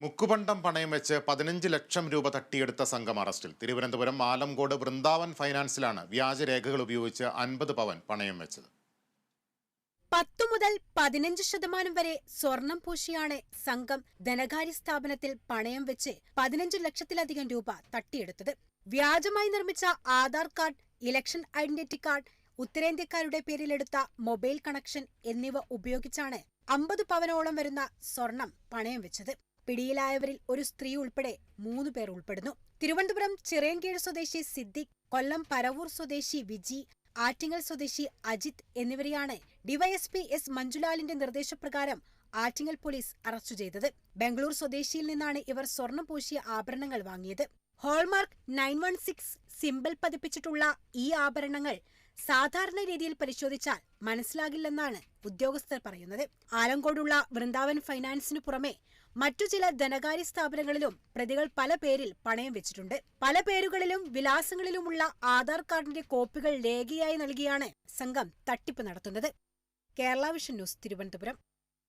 മുക്കുപണ്ടം പണയം വെച്ച് 15 ലക്ഷം രൂപ തട്ടിയെടുത്ത സംഘം അറസ്റ്റിൽ. തിരുവനന്തപുരം ആലംകോട് വൃന്ദാവൻ ഫൈനാൻസിലാണ് വ്യാജരേഖകൾ ഉപയോഗിച്ച് 50 പവൻ പണയം വെച്ചത്. 10 മുതൽ 15% വരെ സ്വർണം പൂശിയാണ് സംഘം ധനകാര്യ സ്ഥാപനത്തിൽ പണയം വെച്ച് 15 ലക്ഷത്തിലധികം രൂപ തട്ടിയെടുത്തത്. വ്യാജമായി നിർമ്മിച്ച Aadhaar card, election identity card, ഉത്തരേന്ത്യക്കാരുടെ പേരിലെടുത്ത മൊബൈൽ കണക്ഷൻ എന്നിവ ഉപയോഗിച്ചാണ് 50 പവനോളം വരുന്ന സ്വർണം പണയം വെച്ചത്. പിടിയിലായവരിൽ ഒരു സ്ത്രീ ഉൾപ്പെടെ 3 പേർ ഉൾപ്പെടുന്നു. തിരുവനന്തപുരം ചിറയൻകീഴ് സ്വദേശി സിദ്ദിഖ്, കൊല്ലം പരവൂർ സ്വദേശി വിജി, ആറ്റിങ്ങൽ സ്വദേശി അജിത് എന്നിവരെയാണ് ഡിവൈഎസ്പി എസ് മഞ്ജുലാലിന്റെ നിർദ്ദേശപ്രകാരം ആറ്റിങ്ങൽ പോലീസ് അറസ്റ്റ് ചെയ്തത്. ബംഗളൂർ സ്വദേശിയിൽ നിന്നാണ് ഇവർ സ്വർണം പൂശിയ ആഭരണങ്ങൾ വാങ്ങിയത്. ഹോൾമാർക്ക് 916 സിംബൽ പതിപ്പിച്ചിട്ടുള്ള ഈ ആഭരണങ്ങൾ സാധാരണ രീതിയിൽ പരിശോധിച്ചാൽ മനസ്സിലാകില്ലെന്നാണ് ഉദ്യോഗസ്ഥർ പറയുന്നത്. ആലങ്കോടുള്ള വൃന്ദാവൻ ഫൈനാൻസിനു പുറമെ മറ്റു ചില ധനകാര്യ സ്ഥാപനങ്ങളിലും പ്രതികൾ പല പേരിൽ പണയം വെച്ചിട്ടുണ്ട്. പല പേരുകളിലും വിലാസങ്ങളിലുമുള്ള ആധാർ കാർഡിന്റെ കോപ്പികൾ രേഖയായി നൽകിയാണ് സംഘം തട്ടിപ്പ് നടത്തുന്നത്. Kerala vision news, Thiruvananthapuram.